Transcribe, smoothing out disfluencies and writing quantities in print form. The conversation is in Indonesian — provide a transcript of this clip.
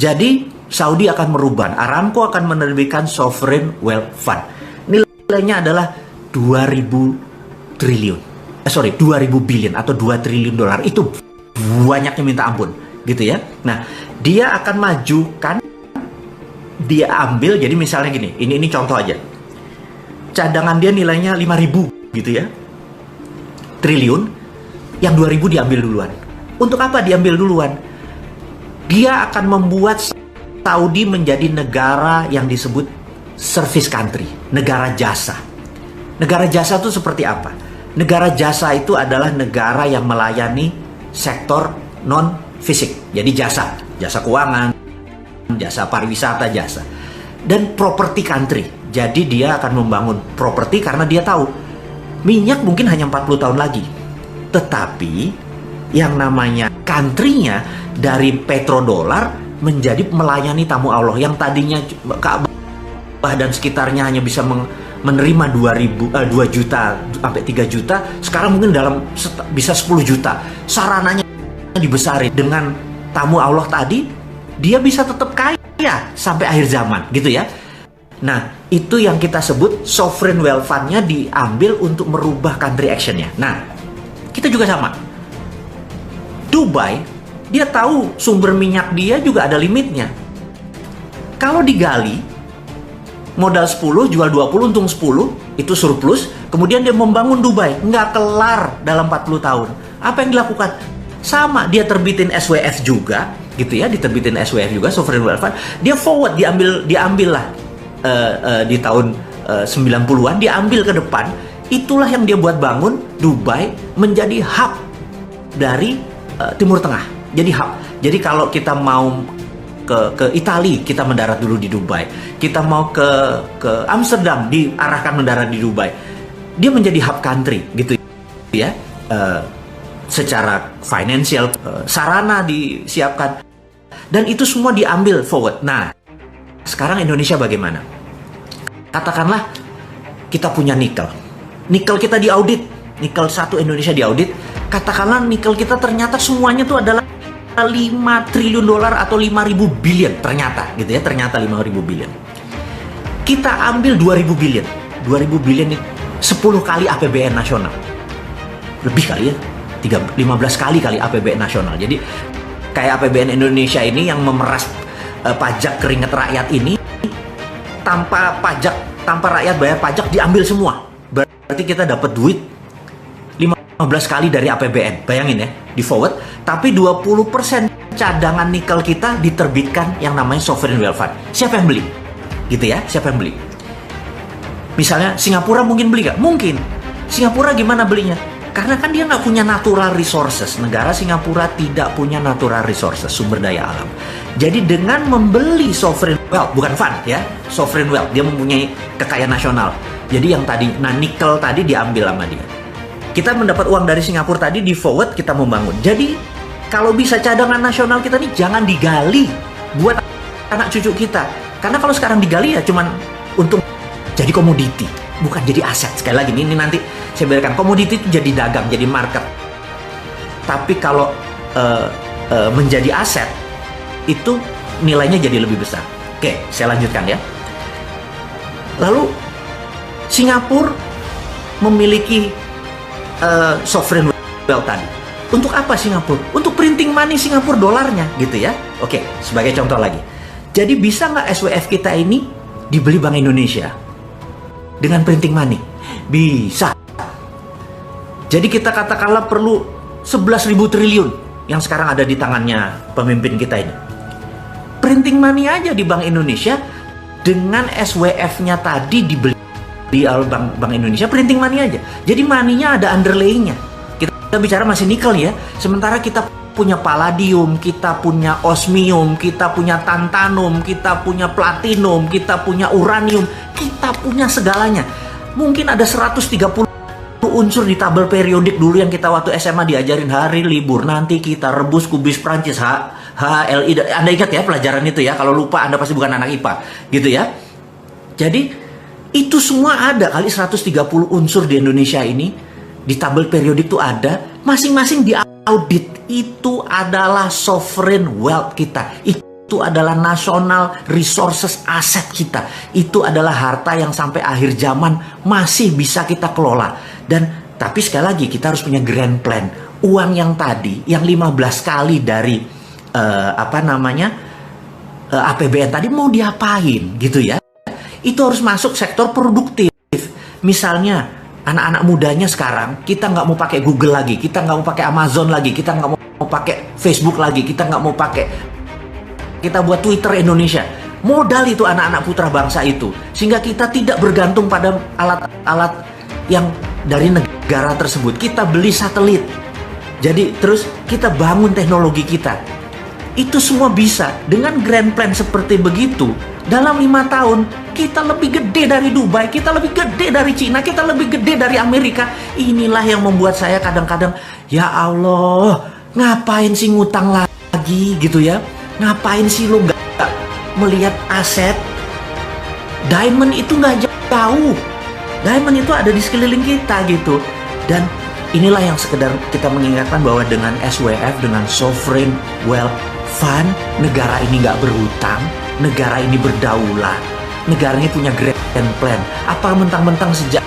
Jadi Saudi akan merubah, Aramco akan menerbitkan sovereign wealth fund. Nilainya adalah 2000 triliun. 2000 billion atau 2 triliun dolar. Itu banyaknya minta ampun, gitu ya. Nah, dia akan majukan, dia ambil, jadi misalnya gini, ini contoh aja. Cadangan dia nilainya 5.000 gitu ya. Triliun, yang 2.000 diambil duluan. Untuk apa diambil duluan? Dia akan membuat Saudi menjadi negara yang disebut service country, negara jasa. Negara jasa itu seperti apa? Negara jasa itu adalah negara yang melayani sektor non-fisik. Jadi jasa keuangan, jasa pariwisata, jasa. Dan property country. Jadi dia akan membangun properti karena dia tahu minyak mungkin hanya 40 tahun lagi. Tetapi yang namanya country-nya dari petrodolar menjadi melayani tamu Allah yang tadinya Ka'bah dan sekitarnya hanya bisa menerima 2 juta sampai 3 juta, sekarang mungkin bisa 10 juta. Sarananya dibesarin dengan tamu Allah tadi, dia bisa tetap kaya sampai akhir zaman, gitu ya. Nah, itu yang kita sebut sovereign wealth fund-nya diambil untuk merubah country action-nya. Nah, kita juga sama. Dubai, dia tahu sumber minyak dia juga ada limitnya. Kalau digali, modal 10, jual 20, untung 10, itu surplus. Kemudian dia membangun Dubai, nggak kelar dalam 40 tahun. Apa yang dilakukan? Sama, dia terbitin SWF juga, gitu ya, diterbitin SWF juga, sovereign wealth fund. Dia forward, diambil lah di tahun 90-an, diambil ke depan. Itulah yang dia buat bangun Dubai menjadi hub dari Timur Tengah. Jadi hub. Jadi kalau kita mau ke Italia, kita mendarat dulu di Dubai. Kita mau ke Amsterdam, diarahkan mendarat di Dubai. Dia menjadi hub country, gitu ya. Secara financial, sarana disiapkan. Dan itu semua diambil forward. Nah, sekarang Indonesia bagaimana? Katakanlah kita punya nikel. Nikel kita diaudit. Nikel 1 Indonesia diaudit. Katakanlah nikel kita ternyata semuanya itu adalah 5 triliun dolar atau 5.000 billion. Ternyata gitu ya, ternyata 5.000 billion. Kita ambil 2.000 billion. 2.000 billion itu 10 kali APBN nasional. Lebih kali ya. 15 kali APBN nasional. Jadi kayak APBN Indonesia ini yang memeras pajak keringat rakyat ini, tanpa rakyat bayar pajak diambil semua. Berarti kita dapat duit 15 kali dari APBN. Bayangin ya, di forward. Tapi 20% cadangan nikel kita diterbitkan yang namanya sovereign wealth fund. Siapa yang beli? Gitu ya, siapa yang beli? Misalnya Singapura mungkin beli gak? Mungkin. Singapura gimana belinya? Karena kan dia nggak punya natural resources. Negara Singapura tidak punya natural resources, sumber daya alam. Jadi dengan membeli sovereign wealth, bukan fund ya, sovereign wealth, dia mempunyai kekayaan nasional. Jadi yang tadi, nikel tadi diambil sama dia. Kita mendapat uang dari Singapura tadi, di forward kita membangun. Jadi kalau bisa cadangan nasional kita nih jangan digali buat anak cucu kita. Karena kalau sekarang digali ya cuman untuk jadi komoditi, bukan jadi aset. Sekali lagi ini nanti saya berikan, komoditi itu jadi dagang, jadi market. Tapi kalau menjadi aset itu nilainya jadi lebih besar. Oke, saya lanjutkan ya. Lalu Singapura memiliki sovereign wealth tadi. Untuk apa Singapura? Untuk printing money Singapura dolarnya, gitu ya. Oke, sebagai contoh lagi. Jadi bisa nggak SWF kita ini dibeli Bank Indonesia dengan printing money? Bisa. Jadi kita katakanlah perlu 11.000 triliun yang sekarang ada di tangannya pemimpin kita ini. Printing money aja di Bank Indonesia dengan SWF-nya tadi dibeli di Bank Indonesia, printing money aja. Jadi money-nya ada underlaying-nya. Kita bicara masih nikel ya. Sementara kita punya palladium, kita punya osmium, kita punya tantalum, kita punya platinum, kita punya uranium, kita punya segalanya. Mungkin ada 130 unsur di tabel periodik dulu yang kita waktu SMA diajarin hari libur nanti kita rebus kubis Prancis HLI. Anda ingat ya pelajaran itu ya? Kalau lupa Anda pasti bukan anak IPA, gitu ya. Jadi itu semua ada kali 130 unsur di Indonesia ini di tabel periodik itu ada, masing-masing di audit. Itu adalah sovereign wealth kita. Itu itu adalah national resources aset kita. Itu adalah harta yang sampai akhir zaman masih bisa kita kelola. Tapi sekali lagi kita harus punya grand plan. Uang yang tadi, yang 15 kali dari APBN tadi mau diapain gitu ya. Itu harus masuk sektor produktif. Misalnya anak-anak mudanya sekarang, kita nggak mau pakai Google lagi, kita nggak mau pakai Amazon lagi, kita nggak mau pakai Facebook lagi, kita nggak mau pakai, kita buat Twitter Indonesia. Modal itu anak-anak putra bangsa itu, sehingga kita tidak bergantung pada alat-alat yang dari negara tersebut. Kita beli satelit, jadi terus kita bangun teknologi kita. Itu semua bisa dengan grand plan seperti begitu. Dalam 5 tahun kita lebih gede dari Dubai, kita lebih gede dari Cina, kita lebih gede dari Amerika. Inilah yang membuat saya kadang-kadang, ya Allah, ngapain sih ngutang lagi gitu ya? Ngapain sih lo nggak melihat aset? Diamond itu nggak jauh. Diamond itu ada di sekeliling kita gitu. Dan inilah yang sekedar kita mengingatkan bahwa dengan SWF, dengan Sovereign Wealth Fund, negara ini nggak berhutang, negara ini berdaulat, negara ini punya grand plan. Apa mentang-mentang sejak